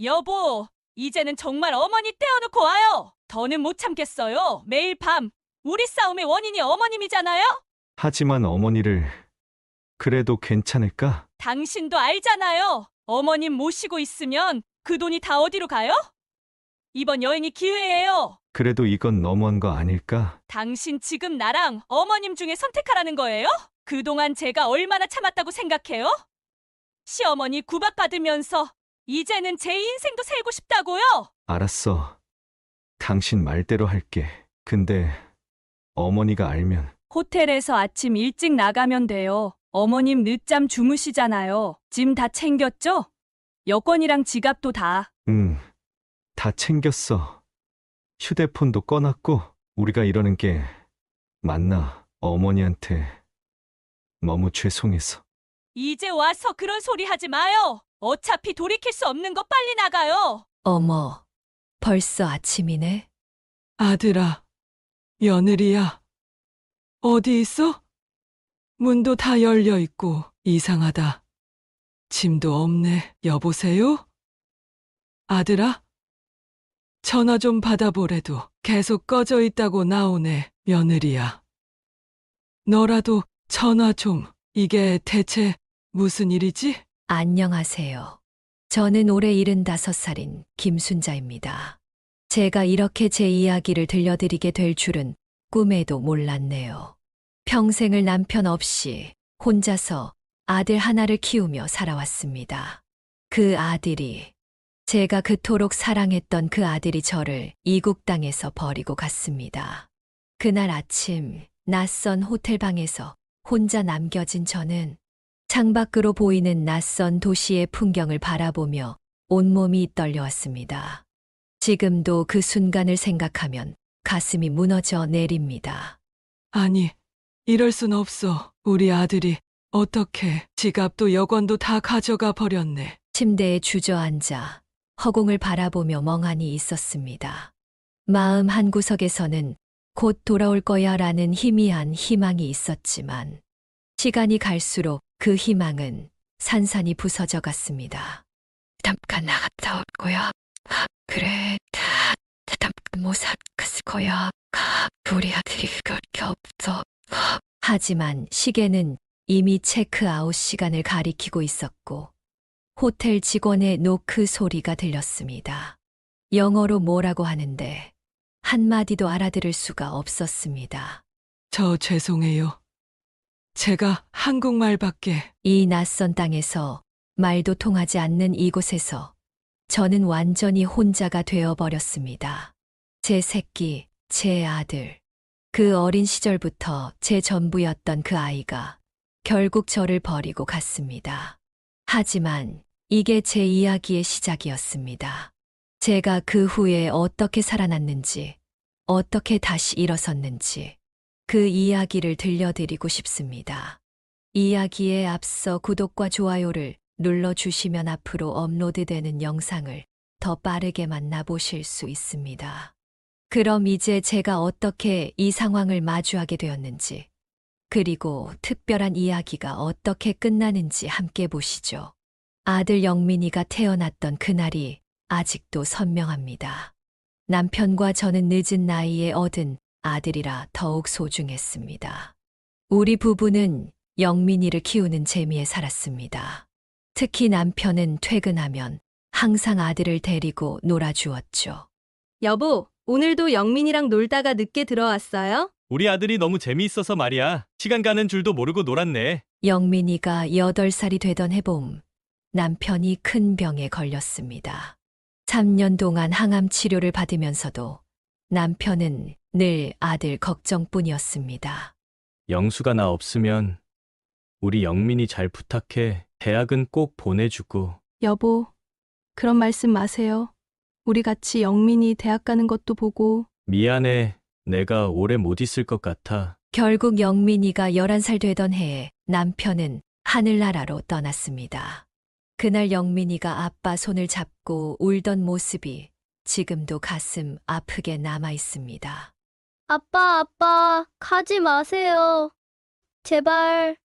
여보, 이제는 정말 어머니 떼어놓고 와요. 더는 못 참겠어요. 매일 밤 우리 싸움의 원인이 어머님이잖아요? 하지만 어머니를 그래도 괜찮을까? 당신도 알잖아요. 어머님 모시고 있으면 그 돈이 다 어디로 가요? 이번 여행이 기회예요. 그래도 이건 너무한 거 아닐까? 당신 지금 나랑 어머님 중에 선택하라는 거예요? 그동안 제가 얼마나 참았다고 생각해요? 시어머니 구박받으면서 이제는 제 인생도 살고 싶다고요? 알았어. 당신 말대로 할게. 근데 어머니가 알면 호텔에서 아침 일찍 나가면 돼요. 어머님 늦잠 주무시잖아요. 짐 다 챙겼죠? 여권이랑 지갑도 다. 응, 다 챙겼어. 휴대폰도 꺼놨고 우리가 이러는 게 맞나? 어머니한테 너무 죄송해서. 이제 와서 그런 소리 하지 마요. 어차피 돌이킬 수 없는 거 빨리 나가요. 어머, 벌써 아침이네. 아들아, 며느리야. 어디 있어? 문도 다 열려 있고 이상하다. 짐도 없네. 여보세요? 아들아? 전화 좀 받아보래도 계속 꺼져 있다고 나오네. 며느리야. 너라도 전화 좀. 이게 대체 무슨 일이지? 안녕하세요. 저는 올해 75살인 김순자입니다. 제가 이렇게 제 이야기를 들려드리게 될 줄은 꿈에도 몰랐네요. 평생을 남편 없이 혼자서 아들 하나를 키우며 살아왔습니다. 그 아들이, 제가 그토록 사랑했던 그 아들이 저를 이국 땅에서 버리고 갔습니다. 그날 아침 낯선 호텔방에서 혼자 남겨진 저는 창밖으로 보이는 낯선 도시의 풍경을 바라보며 온몸이 떨려왔습니다. 지금도 그 순간을 생각하면 가슴이 무너져 내립니다. 아니, 이럴 순 없어. 우리 아들이 어떻게 지갑도 여권도 다 가져가 버렸네. 침대에 주저앉아 허공을 바라보며 멍하니 있었습니다. 마음 한구석에서는 곧 돌아올 거야 라는 희미한 희망이 있었지만 시간이 갈수록 그 희망은 산산이 부서져 갔습니다. 잠깐 나갔다 올 거야. 그래, 잠깐 모사 갔을 거야. 우리 아들이 그렇게 없어. 하지만 시계는 이미 체크아웃 시간을 가리키고 있었고 호텔 직원의 노크 소리가 들렸습니다. 영어로 뭐라고 하는데 한마디도 알아들을 수가 없었습니다. 저 죄송해요. 제가 한국말밖에. 이 낯선 땅에서 말도 통하지 않는 이곳에서 저는 완전히 혼자가 되어버렸습니다. 제 새끼, 제 아들, 그 어린 시절부터 제 전부였던 그 아이가 결국 저를 버리고 갔습니다. 하지만 이게 제 이야기의 시작이었습니다. 제가 그 후에 어떻게 살아났는지, 어떻게 다시 일어섰는지 그 이야기를 들려드리고 싶습니다. 이야기에 앞서 구독과 좋아요를 눌러주시면 앞으로 업로드되는 영상을 더 빠르게 만나보실 수 있습니다. 그럼 이제 제가 어떻게 이 상황을 마주하게 되었는지, 그리고 특별한 이야기가 어떻게 끝나는지 함께 보시죠. 아들 영민이가 태어났던 그날이 아직도 선명합니다. 남편과 저는 늦은 나이에 얻은 아들이라 더욱 소중했습니다. 우리 부부는 영민이를 키우는 재미에 살았습니다. 특히 남편은 퇴근하면 항상 아들을 데리고 놀아주었죠. 여보, 오늘도 영민이랑 놀다가 늦게 들어왔어요? 우리 아들이 너무 재미있어서 말이야. 시간 가는 줄도 모르고 놀았네. 영민이가 8살이 되던 해봄, 남편이 큰 병에 걸렸습니다. 3년 동안 항암 치료를 받으면서도 남편은 늘 아들 걱정뿐이었습니다. 영수가 나 없으면 우리 영민이 잘 부탁해. 대학은 꼭 보내주고. 여보, 그런 말씀 마세요. 우리 같이 영민이 대학 가는 것도 보고. 미안해. 내가 오래 못 있을 것 같아. 결국 영민이가 11살 되던 해에 남편은 하늘나라로 떠났습니다. 그날 영민이가 아빠 손을 잡고 울던 모습이 지금도 가슴 아프게 남아 있습니다. 아빠, 가지 마세요. 제발.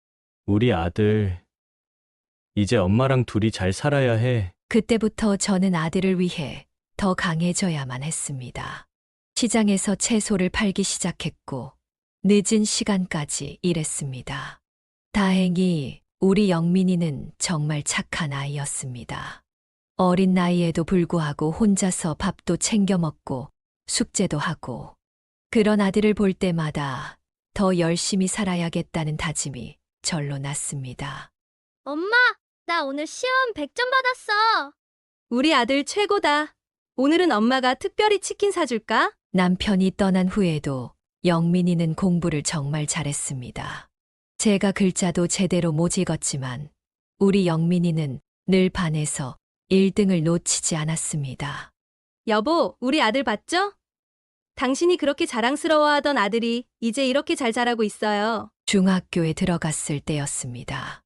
우리 아들. 이제 엄마랑 둘이 잘 살아야 해. 그때부터 저는 아들을 위해 더 강해져야만 했습니다. 시장에서 채소를 팔기 시작했고 늦은 시간까지 일했습니다. 다행히 우리 영민이는 정말 착한 아이였습니다. 어린 나이에도 불구하고 혼자서 밥도 챙겨 먹고 숙제도 하고 그런 아들을 볼 때마다 더 열심히 살아야겠다는 다짐이 절로 났습니다. 엄마, 나 오늘 시험 100점 받았어. 우리 아들 최고다. 오늘은 엄마가 특별히 치킨 사줄까? 남편이 떠난 후에도 영민이는 공부를 정말 잘했습니다. 제가 글자도 제대로 못 읽었지만 우리 영민이는 늘 반에서 1등을 놓치지 않았습니다. 여보, 우리 아들 봤죠? 당신이 그렇게 자랑스러워하던 아들이 이제 이렇게 잘 자라고 있어요. 중학교에 들어갔을 때였습니다.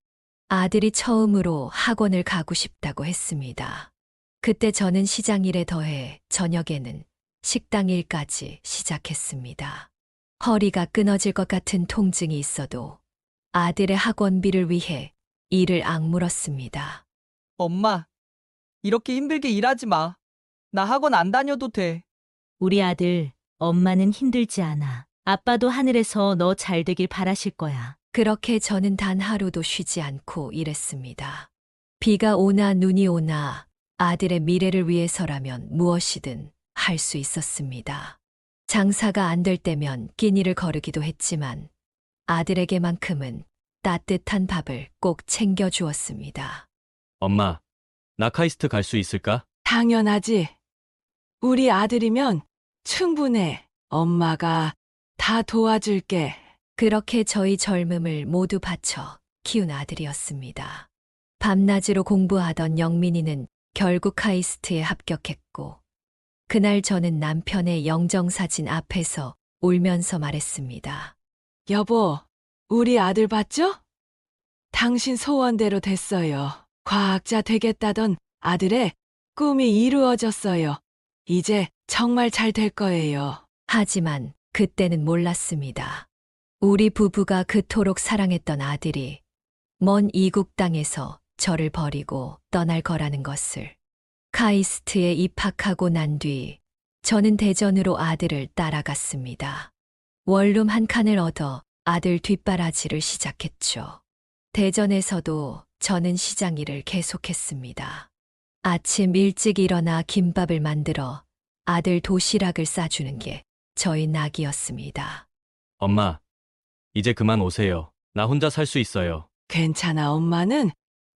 아들이 처음으로 학원을 가고 싶다고 했습니다. 그때 저는 시장 일에 더해 저녁에는 식당 일까지 시작했습니다. 허리가 끊어질 것 같은 통증이 있어도 아들의 학원비를 위해 이를 악물었습니다. 엄마, 이렇게 힘들게 일하지 마. 나 학원 안 다녀도 돼. 우리 아들, 엄마는 힘들지 않아. 아빠도 하늘에서 너 잘 되길 바라실 거야. 그렇게 저는 단 하루도 쉬지 않고 일했습니다. 비가 오나 눈이 오나 아들의 미래를 위해서라면 무엇이든 할 수 있었습니다. 장사가 안 될 때면 끼니를 거르기도 했지만 아들에게만큼은 따뜻한 밥을 꼭 챙겨 주었습니다. 엄마, 나 카이스트 갈 수 있을까? 당연하지. 우리 아들이면 충분해. 엄마가 다 도와줄게. 그렇게 저희 젊음을 모두 바쳐 키운 아들이었습니다. 밤낮으로 공부하던 영민이는 결국 카이스트에 합격했고 그날 저는 남편의 영정사진 앞에서 울면서 말했습니다. 여보, 우리 아들 봤죠? 당신 소원대로 됐어요. 과학자 되겠다던 아들의 꿈이 이루어졌어요. 이제 정말 잘 될 거예요. 하지만 그때는 몰랐습니다. 우리 부부가 그토록 사랑했던 아들이 먼 이국 땅에서 저를 버리고 떠날 거라는 것을. 카이스트에 입학하고 난 뒤 저는 대전으로 아들을 따라갔습니다. 원룸 한 칸을 얻어 아들 뒷바라지를 시작했죠. 대전에서도 저는 시장 일을 계속했습니다. 아침 일찍 일어나 김밥을 만들어 아들 도시락을 싸주는 게 저희 낙이었습니다. 엄마, 이제 그만 오세요. 나 혼자 살 수 있어요. 괜찮아, 엄마는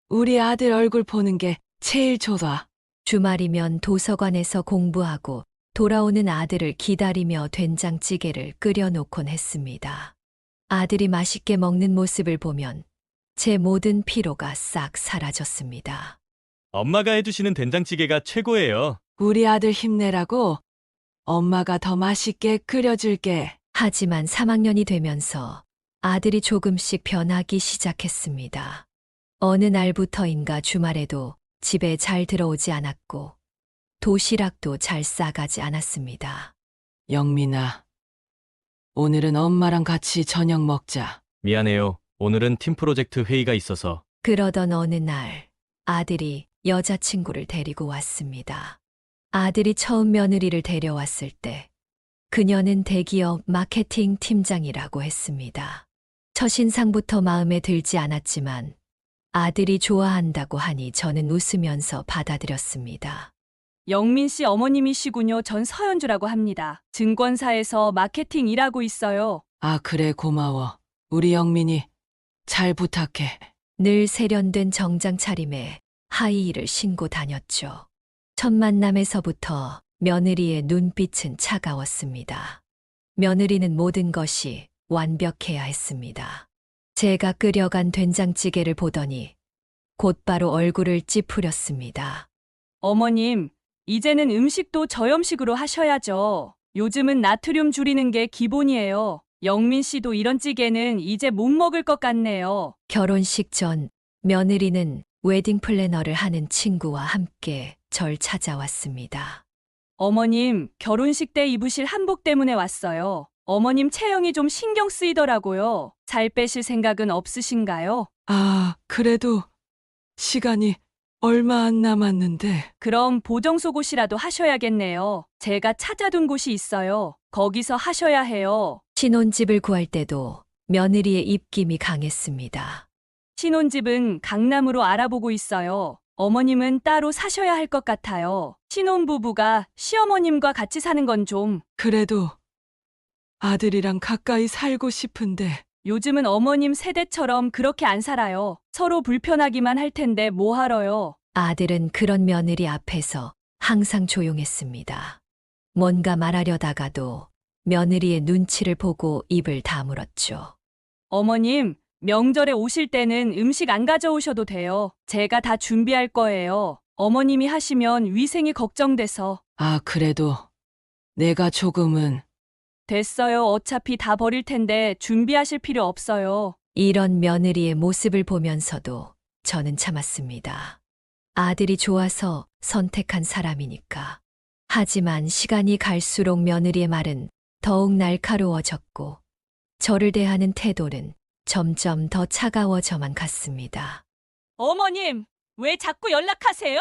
우리 아들 얼굴 보는 게 제일 좋아. 주말이면 도서관에서 공부하고 돌아오는 아들을 기다리며 된장찌개를 끓여놓곤 했습니다. 아들이 맛있게 먹는 모습을 보면 제 모든 피로가 싹 사라졌습니다. 엄마가 해주시는 된장찌개가 최고예요. 우리 아들 힘내라고 엄마가 더 맛있게 끓여줄게. 하지만 3학년이 되면서 아들이 조금씩 변하기 시작했습니다. 어느 날부터인가 주말에도 집에 잘 들어오지 않았고 도시락도 잘 싸가지 않았습니다. 영민아, 오늘은 엄마랑 같이 저녁 먹자. 미안해요. 오늘은 팀 프로젝트 회의가 있어서. 그러던 어느 날 아들이 여자친구를 데리고 왔습니다. 아들이 처음 며느리를 데려왔을 때 그녀는 대기업 마케팅 팀장이라고 했습니다. 첫인상부터 마음에 들지 않았지만 아들이 좋아한다고 하니 저는 웃으면서 받아들였습니다. 영민 씨 어머님이시군요. 전 서연주라고 합니다. 증권사에서 마케팅 일하고 있어요. 아, 그래, 고마워. 우리 영민이 잘 부탁해. 늘 세련된 정장 차림에 하이힐을 신고 다녔죠. 첫 만남에서부터 며느리의 눈빛은 차가웠습니다. 며느리는 모든 것이 완벽해야 했습니다. 제가 끓여간 된장찌개를 보더니 곧바로 얼굴을 찌푸렸습니다. 어머님, 이제는 음식도 저염식으로 하셔야죠. 요즘은 나트륨 줄이는 게 기본이에요. 영민 씨도 이런 찌개는 이제 못 먹을 것 같네요. 결혼식 전 며느리는 웨딩 플래너를 하는 친구와 함께 절 찾아왔습니다. 어머님, 결혼식 때 입으실 한복 때문에 왔어요. 어머님 체형이 좀 신경 쓰이더라고요. 살 빼실 생각은 없으신가요? 아, 그래도 시간이 얼마 안 남았는데. 그럼 보정속옷이라도 하셔야겠네요. 제가 찾아둔 곳이 있어요. 거기서 하셔야 해요. 신혼집을 구할 때도 며느리의 입김이 강했습니다. 신혼집은 강남으로 알아보고 있어요. 어머님은 따로 사셔야 할 것 같아요. 신혼부부가 시어머님과 같이 사는 건 좀. 그래도 아들이랑 가까이 살고 싶은데. 요즘은 어머님 세대처럼 그렇게 안 살아요. 서로 불편하기만 할 텐데 뭐 하러요. 아들은 그런 며느리 앞에서 항상 조용했습니다. 뭔가 말하려다가도 며느리의 눈치를 보고 입을 다물었죠. 어머님, 명절에 오실 때는 음식 안 가져오셔도 돼요. 제가 다 준비할 거예요. 어머님이 하시면 위생이 걱정돼서. 아, 그래도 내가 조금은. 됐어요. 어차피 다 버릴 텐데 준비하실 필요 없어요. 이런 며느리의 모습을 보면서도 저는 참았습니다. 아들이 좋아서 선택한 사람이니까. 하지만 시간이 갈수록 며느리의 말은 더욱 날카로워졌고 저를 대하는 태도는 점점 더 차가워져만 갔습니다. 어머님, 왜 자꾸 연락하세요?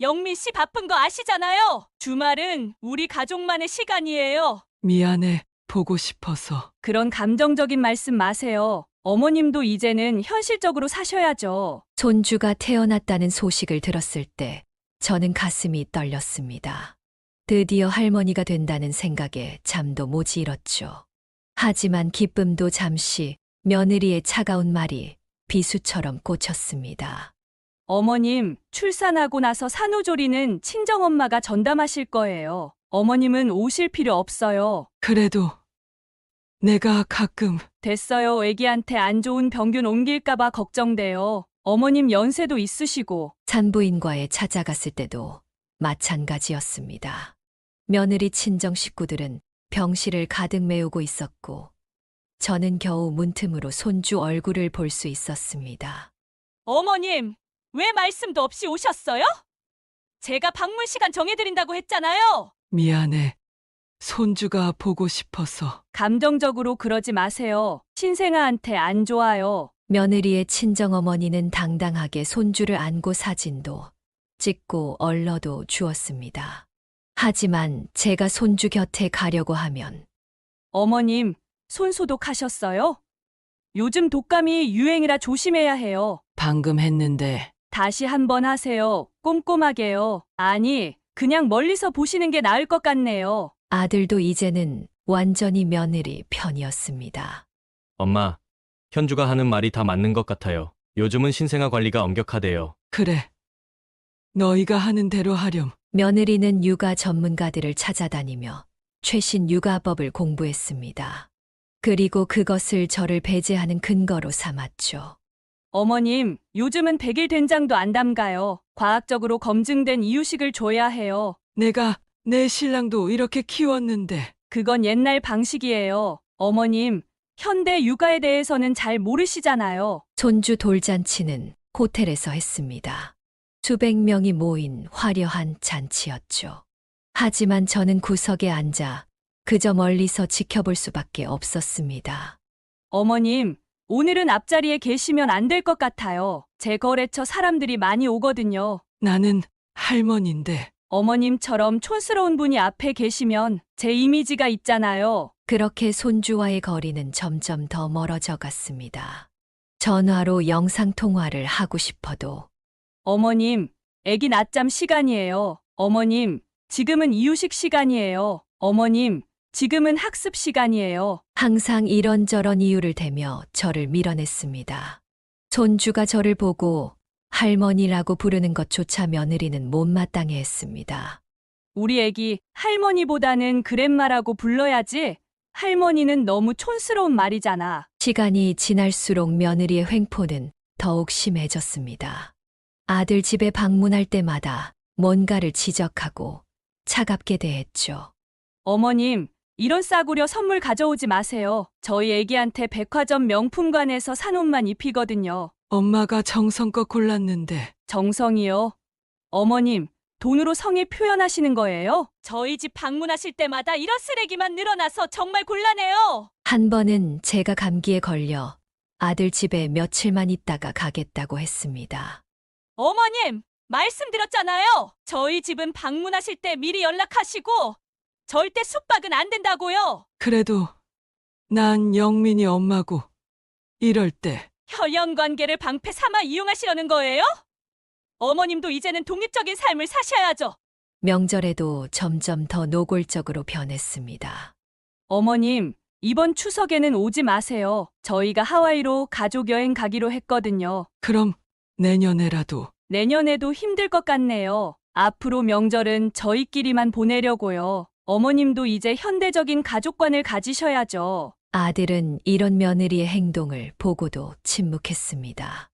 영민 씨 바쁜 거 아시잖아요. 주말은 우리 가족만의 시간이에요. 미안해. 보고 싶어서. 그런 감정적인 말씀 마세요. 어머님도 이제는 현실적으로 사셔야죠. 손주가 태어났다는 소식을 들었을 때 저는 가슴이 떨렸습니다. 드디어 할머니가 된다는 생각에 잠도 못 잃었죠. 하지만 기쁨도 잠시 며느리의 차가운 말이 비수처럼 꽂혔습니다. 어머님, 출산하고 나서 산후조리는 친정엄마가 전담하실 거예요. 어머님은 오실 필요 없어요. 그래도 내가 가끔. 됐어요. 애기한테 안 좋은 병균 옮길까봐 걱정돼요. 어머님 연세도 있으시고. 산부인과에 찾아갔을 때도 마찬가지였습니다. 며느리 친정 식구들은 병실을 가득 메우고 있었고 저는 겨우 문틈으로 손주 얼굴을 볼 수 있었습니다. 어머님, 왜 말씀도 없이 오셨어요? 제가 방문 시간 정해드린다고 했잖아요. 미안해. 손주가 보고 싶어서. 감정적으로 그러지 마세요. 신생아한테 안 좋아요. 며느리의 친정어머니는 당당하게 손주를 안고 사진도 찍고 얼러도 주었습니다. 하지만 제가 손주 곁에 가려고 하면 어머님, 손 소독하셨어요? 요즘 독감이 유행이라 조심해야 해요. 방금 했는데. 다시 한번 하세요. 꼼꼼하게요. 아니, 그냥 멀리서 보시는 게 나을 것 같네요. 아들도 이제는 완전히 며느리 편이었습니다. 엄마, 현주가 하는 말이 다 맞는 것 같아요. 요즘은 신생아 관리가 엄격하대요. 그래. 너희가 하는 대로 하렴. 며느리는 육아 전문가들을 찾아다니며 최신 육아법을 공부했습니다. 그리고 그것을 저를 배제하는 근거로 삼았죠. 어머님, 요즘은 백일 된장도 안 담가요. 과학적으로 검증된 이유식을 줘야 해요. 내가 내 신랑도 이렇게 키웠는데. 그건 옛날 방식이에요. 어머님, 현대 육아에 대해서는 잘 모르시잖아요. 손주 돌잔치는 호텔에서 했습니다. 수백 명이 모인 화려한 잔치였죠. 하지만 저는 구석에 앉아 그저 멀리서 지켜볼 수밖에 없었습니다. 어머님, 오늘은 앞자리에 계시면 안 될 것 같아요. 제 거래처 사람들이 많이 오거든요. 나는 할머니인데. 어머님처럼 촌스러운 분이 앞에 계시면 제 이미지가 있잖아요. 그렇게 손주와의 거리는 점점 더 멀어져 갔습니다. 전화로 영상통화를 하고 싶어도 어머님, 아기 낮잠 시간이에요. 어머님, 지금은 이유식 시간이에요. 어머님, 지금은 학습 시간이에요. 항상 이런저런 이유를 대며 저를 밀어냈습니다. 손주가 저를 보고 할머니라고 부르는 것조차 며느리는 못마땅해 했습니다. 우리 애기 할머니보다는 그랜마라고 불러야지. 할머니는 너무 촌스러운 말이잖아. 시간이 지날수록 며느리의 횡포는 더욱 심해졌습니다. 아들 집에 방문할 때마다 뭔가를 지적하고 차갑게 대했죠. 어머님, 이런 싸구려 선물 가져오지 마세요. 저희 애기한테 백화점 명품관에서 산 옷만 입히거든요. 엄마가 정성껏 골랐는데. 정성이요? 어머님, 돈으로 성의 표현하시는 거예요? 저희 집 방문하실 때마다 이런 쓰레기만 늘어나서 정말 곤란해요. 한 번은 제가 감기에 걸려 아들 집에 며칠만 있다가 가겠다고 했습니다. 어머님, 말씀드렸잖아요. 저희 집은 방문하실 때 미리 연락하시고 절대 숙박은 안 된다고요. 그래도 난 영민이 엄마고 이럴 때 혈연 관계를 방패 삼아 이용하시려는 거예요? 어머님도 이제는 독립적인 삶을 사셔야죠. 명절에도 점점 더 노골적으로 변했습니다. 어머님, 이번 추석에는 오지 마세요. 저희가 하와이로 가족 여행 가기로 했거든요. 그럼 내년에라도 내년에도 힘들 것 같네요. 앞으로 명절은 저희끼리만 보내려고요. 어머님도 이제 현대적인 가족관을 가지셔야죠. 아들은 이런 며느리의 행동을 보고도 침묵했습니다.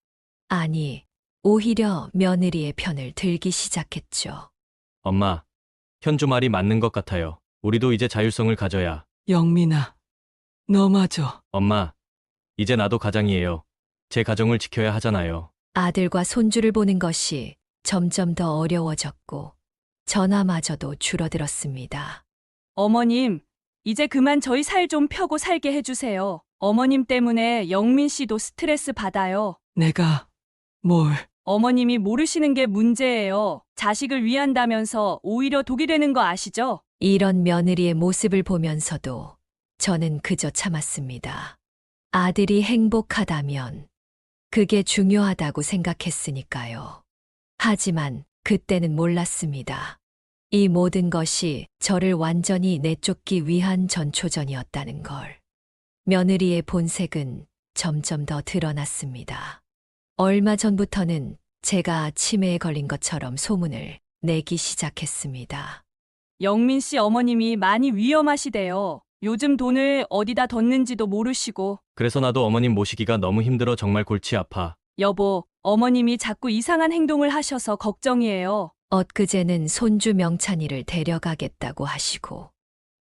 아니, 오히려 며느리의 편을 들기 시작했죠. 엄마, 현주 말이 맞는 것 같아요. 우리도 이제 자율성을 가져야. 영민아, 너마저 엄마, 이제 나도 가장이에요. 제 가정을 지켜야 하잖아요. 아들과 손주를 보는 것이 점점 더 어려워졌고 전화마저도 줄어들었습니다. 어머님, 이제 그만 저희 살 좀 펴고 살게 해주세요. 어머님 때문에 영민 씨도 스트레스 받아요. 내가 뭘 어머님이 모르시는 게 문제예요. 자식을 위한다면서 오히려 독이 되는 거 아시죠? 이런 며느리의 모습을 보면서도 저는 그저 참았습니다. 아들이 행복하다면 그게 중요하다고 생각했으니까요. 하지만 그때는 몰랐습니다. 이 모든 것이 저를 완전히 내쫓기 위한 전초전이었다는 걸. 며느리의 본색은 점점 더 드러났습니다. 얼마 전부터는 제가 치매에 걸린 것처럼 소문을 내기 시작했습니다. 영민 씨 어머님이 많이 위험하시대요. 요즘 돈을 어디다 뒀는지도 모르시고. 그래서 나도 어머님 모시기가 너무 힘들어 정말 골치 아파. 여보, 어머님이 자꾸 이상한 행동을 하셔서 걱정이에요. 엊그제는 손주 명찬이를 데려가겠다고 하시고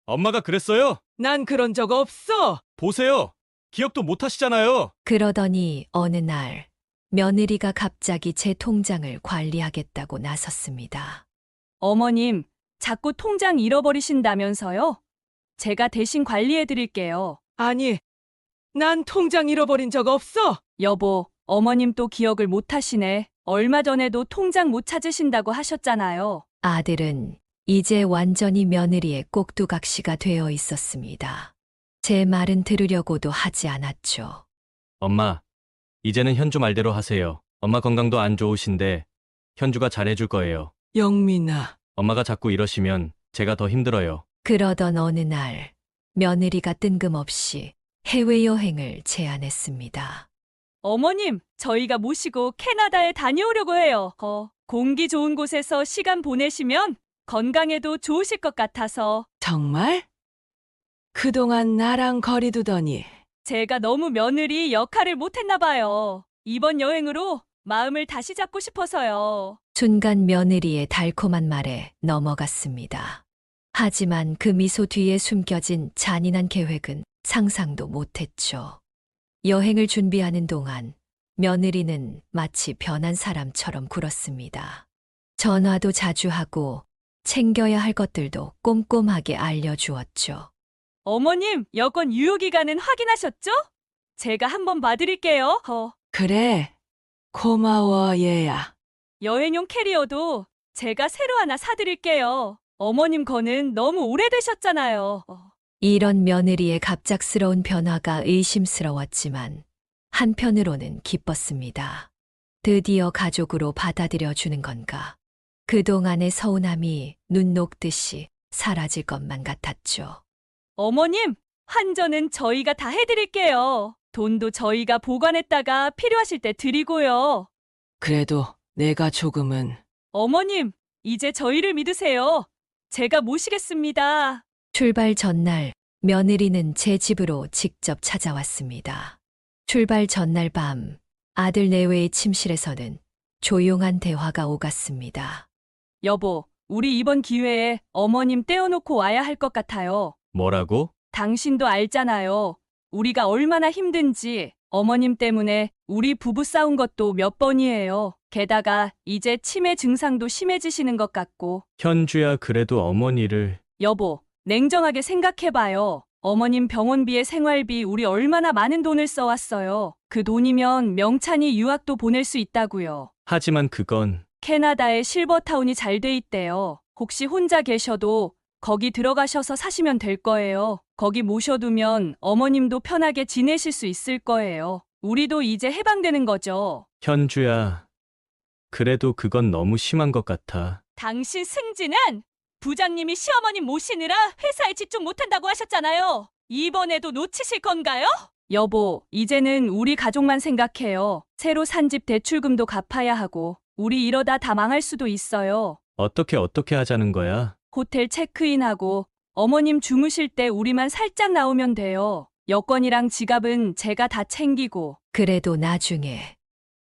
엄마가 그랬어요? 난 그런 적 없어. 보세요. 기억도 못 하시잖아요. 그러더니 어느 날 며느리가 갑자기 제 통장을 관리하겠다고 나섰습니다. 어머님, 자꾸 통장 잃어버리신다면서요? 제가 대신 관리해 드릴게요. 아니, 난 통장 잃어버린 적 없어. 여보, 어머님 또 기억을 못 하시네. 얼마 전에도 통장 못 찾으신다고 하셨잖아요. 아들은 이제 완전히 며느리의 꼭두각시가 되어 있었습니다. 제 말은 들으려고도 하지 않았죠. 엄마, 이제는 현주 말대로 하세요. 엄마 건강도 안 좋으신데 현주가 잘해줄 거예요. 영민아, 엄마가 자꾸 이러시면 제가 더 힘들어요. 그러던 어느 날 며느리가 뜬금없이 해외여행을 제안했습니다. 어머님, 저희가 모시고 캐나다에 다녀오려고 해요. 공기 좋은 곳에서 시간 보내시면 건강에도 좋으실 것 같아서. 정말? 그동안 나랑 거리 두더니 제가 너무 며느리 역할을 못했나 봐요. 이번 여행으로 마음을 다시 잡고 싶어서요. 순간 며느리의 달콤한 말에 넘어갔습니다. 하지만 그 미소 뒤에 숨겨진 잔인한 계획은 상상도 못했죠. 여행을 준비하는 동안 며느리는 마치 변한 사람처럼 굴었습니다. 전화도 자주 하고 챙겨야 할 것들도 꼼꼼하게 알려주었죠. 어머님, 여권 유효기간은 확인하셨죠? 제가 한번 봐드릴게요. 그래. 고마워, 얘야. 여행용 캐리어도 제가 새로 하나 사드릴게요. 어머님 거는 너무 오래되셨잖아요. 이런 며느리의 갑작스러운 변화가 의심스러웠지만 한편으로는 기뻤습니다. 드디어 가족으로 받아들여주는 건가. 그동안의 서운함이 눈 녹듯이 사라질 것만 같았죠. 어머님, 환전은 저희가 다 해드릴게요. 돈도 저희가 보관했다가 필요하실 때 드리고요. 그래도 내가 조금은 어머님, 이제 저희를 믿으세요. 제가 모시겠습니다. 출발 전날 며느리는 제 집으로 직접 찾아왔습니다. 출발 전날 밤 아들 내외의 침실에서는 조용한 대화가 오갔습니다. 여보, 우리 이번 기회에 어머님 떼어놓고 와야 할 것 같아요. 뭐라고? 당신도 알잖아요. 우리가 얼마나 힘든지. 어머님 때문에 우리 부부 싸운 것도 몇 번이에요. 게다가 이제 치매 증상도 심해지시는 것 같고. 현주야, 그래도 어머니를. 여보, 냉정하게 생각해봐요. 어머님 병원비에 생활비 우리 얼마나 많은 돈을 써왔어요. 그 돈이면 명찬이 유학도 보낼 수 있다고요. 하지만 그건 캐나다에 실버타운이 잘 돼 있대요. 혹시 혼자 계셔도 거기 들어가셔서 사시면 될 거예요. 거기 모셔두면 어머님도 편하게 지내실 수 있을 거예요. 우리도 이제 해방되는 거죠. 현주야. 그래도 그건 너무 심한 것 같아. 당신 승진은 부장님이 시어머님 모시느라 회사에 집중 못한다고 하셨잖아요. 이번에도 놓치실 건가요? 여보, 이제는 우리 가족만 생각해요. 새로 산 집 대출금도 갚아야 하고 우리 이러다 다 망할 수도 있어요. 어떻게 하자는 거야? 호텔 체크인하고 어머님 주무실 때 우리만 살짝 나오면 돼요. 여권이랑 지갑은 제가 다 챙기고. 그래도 나중에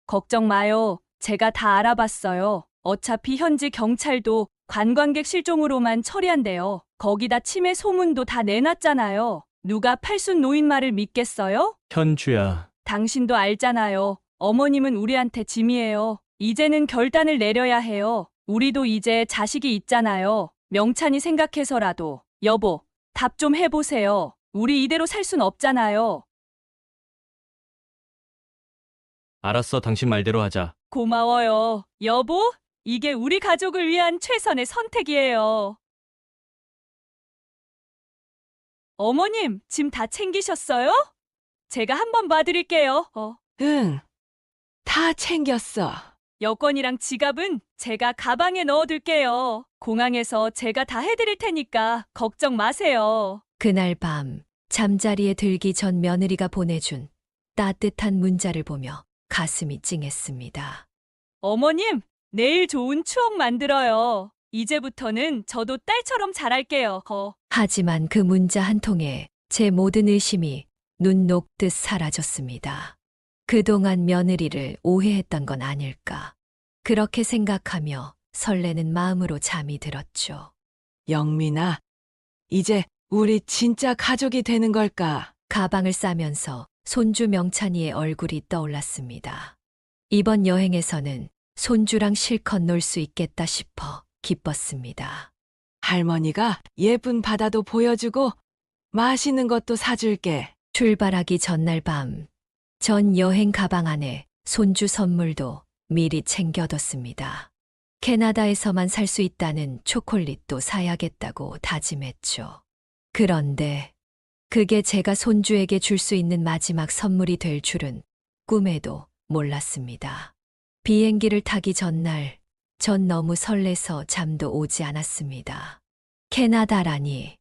걱정 마요. 제가 다 알아봤어요. 어차피 현지 경찰도 관광객 실종으로만 처리한대요. 거기다 치매 소문도 다 내놨잖아요. 누가 팔순 노인 말을 믿겠어요? 현주야. 당신도 알잖아요. 어머님은 우리한테 짐이에요. 이제는 결단을 내려야 해요. 우리도 이제 자식이 있잖아요. 명찬이 생각해서라도. 여보, 답 좀 해보세요. 우리 이대로 살 순 없잖아요. 알았어, 당신 말대로 하자. 고마워요. 여보, 이게 우리 가족을 위한 최선의 선택이에요. 어머님, 짐 다 챙기셨어요? 제가 한번 봐드릴게요. 응, 다 챙겼어. 여권이랑 지갑은 제가 가방에 넣어둘게요. 공항에서 제가 다 해드릴 테니까 걱정 마세요. 그날 밤 잠자리에 들기 전 며느리가 보내준 따뜻한 문자를 보며 가슴이 찡했습니다. 어머님, 내일 좋은 추억 만들어요. 이제부터는 저도 딸처럼 잘할게요. 하지만 그 문자 한 통에 제 모든 의심이 눈 녹듯 사라졌습니다. 그동안 며느리를 오해했던 건 아닐까. 그렇게 생각하며 설레는 마음으로 잠이 들었죠. 영민아, 이제 우리 진짜 가족이 되는 걸까? 가방을 싸면서 손주 명찬이의 얼굴이 떠올랐습니다. 이번 여행에서는 손주랑 실컷 놀 수 있겠다 싶어 기뻤습니다. 할머니가 예쁜 바다도 보여주고 맛있는 것도 사줄게. 출발하기 전날 밤, 전 여행 가방 안에 손주 선물도 미리 챙겨뒀습니다. 캐나다에서만 살 수 있다는 초콜릿도 사야겠다고 다짐했죠. 그런데 그게 제가 손주에게 줄 수 있는 마지막 선물이 될 줄은 꿈에도 몰랐습니다. 비행기를 타기 전날, 전 너무 설레서 잠도 오지 않았습니다. 캐나다라니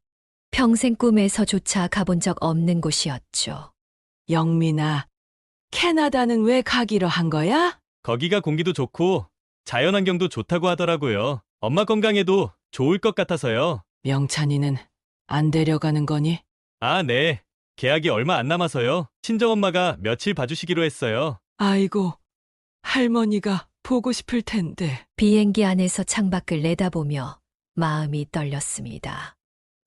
평생 꿈에서조차 가본 적 없는 곳이었죠. 영민아, 캐나다는 왜 가기로 한 거야? 거기가 공기도 좋고 자연환경도 좋다고 하더라고요. 엄마 건강에도 좋을 것 같아서요. 명찬이는 안 데려가는 거니? 아, 네. 계약이 얼마 안 남아서요. 친정엄마가 며칠 봐주시기로 했어요. 아이고, 할머니가 보고 싶을 텐데. 비행기 안에서 창밖을 내다보며 마음이 떨렸습니다.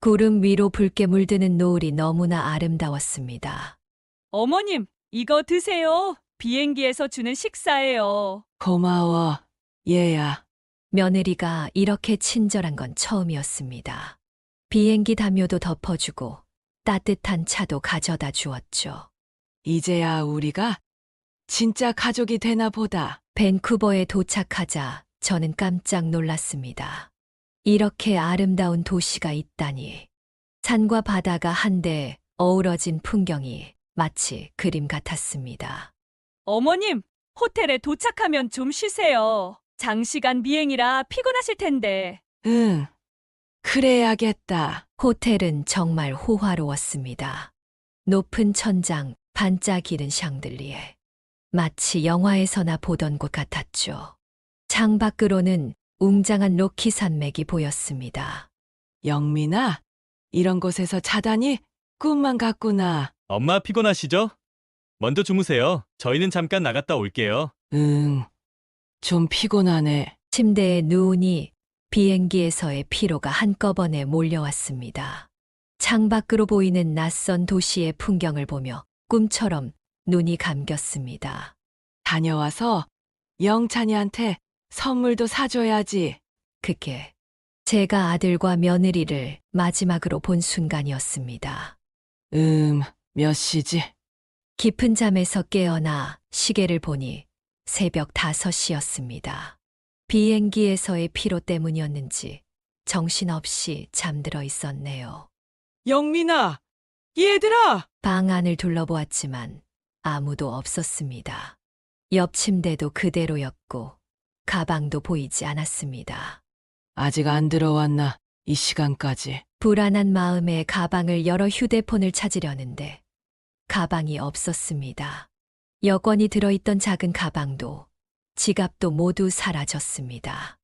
구름 위로 붉게 물드는 노을이 너무나 아름다웠습니다. 어머님, 이거 드세요. 비행기에서 주는 식사예요. 고마워, 얘야. 며느리가 이렇게 친절한 건 처음이었습니다. 비행기 담요도 덮어주고 따뜻한 차도 가져다 주었죠. 이제야 우리가 진짜 가족이 되나 보다. 밴쿠버에 도착하자 저는 깜짝 놀랐습니다. 이렇게 아름다운 도시가 있다니. 산과 바다가 한데 어우러진 풍경이 마치 그림 같았습니다. 어머님, 호텔에 도착하면 좀 쉬세요. 장시간 비행이라 피곤하실 텐데. 응, 그래야겠다. 호텔은 정말 호화로웠습니다. 높은 천장, 반짝이는 샹들리에. 마치 영화에서나 보던 곳 같았죠. 창밖으로는 웅장한 로키 산맥이 보였습니다. 영민아, 이런 곳에서 자다니 꿈만 같구나. 엄마 피곤하시죠? 먼저 주무세요. 저희는 잠깐 나갔다 올게요. 응, 좀 피곤하네. 침대에 누우니 비행기에서의 피로가 한꺼번에 몰려왔습니다. 창밖으로 보이는 낯선 도시의 풍경을 보며 꿈처럼 눈이 감겼습니다. 다녀와서 영찬이한테 선물도 사줘야지. 그게 제가 아들과 며느리를 마지막으로 본 순간이었습니다. 몇 시지? 깊은 잠에서 깨어나 시계를 보니 새벽 5시였습니다. 비행기에서의 피로 때문이었는지 정신없이 잠들어 있었네요. 영민아, 얘들아! 방 안을 둘러보았지만 아무도 없었습니다. 옆 침대도 그대로였고 가방도 보이지 않았습니다. 아직 안 들어왔나? 이 시간까지. 불안한 마음에 가방을 열어 휴대폰을 찾으려는데 가방이 없었습니다. 여권이 들어있던 작은 가방도 지갑도 모두 사라졌습니다.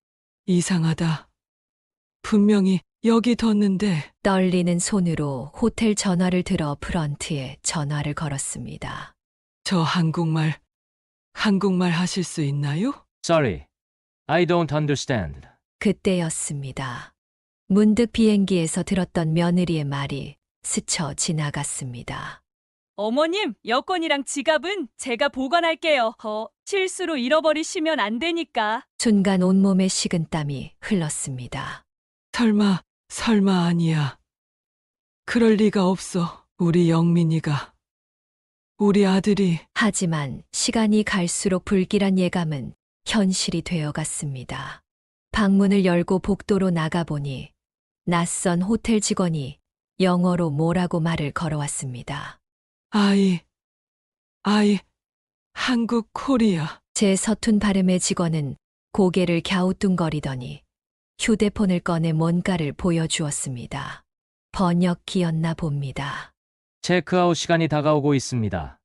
이상하다. 분명히 여기 뒀는데. 떨리는 손으로 호텔 전화를 들어 프런트에 전화를 걸었습니다. 저 한국말 하실 수 있나요? Sorry, I don't understand. 그때였습니다. 문득 비행기에서 들었던 며느리의 말이 스쳐 지나갔습니다. 어머님, 여권이랑 지갑은 제가 보관할게요. 실수로 잃어버리시면 안 되니까. 순간 온몸에 식은땀이 흘렀습니다. 설마 아니야. 그럴 리가 없어. 우리 영민이가. 우리 아들이. 하지만 시간이 갈수록 불길한 예감은 현실이 되어갔습니다. 방문을 열고 복도로 나가보니 낯선 호텔 직원이 영어로 뭐라고 말을 걸어왔습니다. 아이, 한국 코리아. 제 서툰 발음의 직원은 고개를 갸우뚱거리더니 휴대폰을 꺼내 뭔가를 보여주었습니다. 번역기였나 봅니다. 체크아웃 시간이 다가오고 있습니다.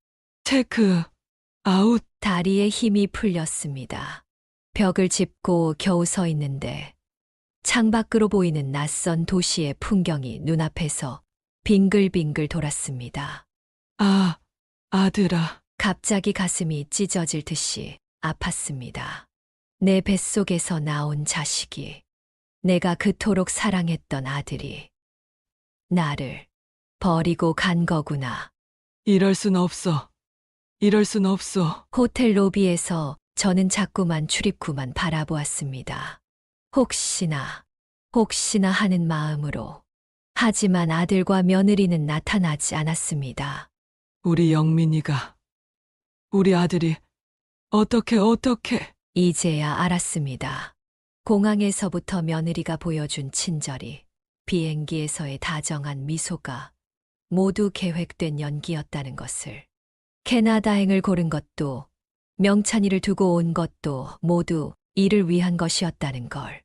체크, 아웃. 다리에 힘이 풀렸습니다. 벽을 짚고 겨우 서 있는데 창밖으로 보이는 낯선 도시의 풍경이 눈앞에서 빙글빙글 돌았습니다. 아들아. 갑자기 가슴이 찢어질 듯이 아팠습니다. 내 뱃속에서 나온 자식이, 내가 그토록 사랑했던 아들이 나를 버리고 간 거구나. 이럴 순 없어. 호텔 로비에서 저는 자꾸만 출입구만 바라보았습니다. 혹시나 하는 마음으로. 하지만 아들과 며느리는 나타나지 않았습니다. 우리 영민이가. 우리 아들이. 어떻게. 이제야 알았습니다. 공항에서부터 며느리가 보여준 친절이, 비행기에서의 다정한 미소가 모두 계획된 연기였다는 것을. 캐나다행을 고른 것도, 명찬이를 두고 온 것도 모두 이를 위한 것이었다는 걸.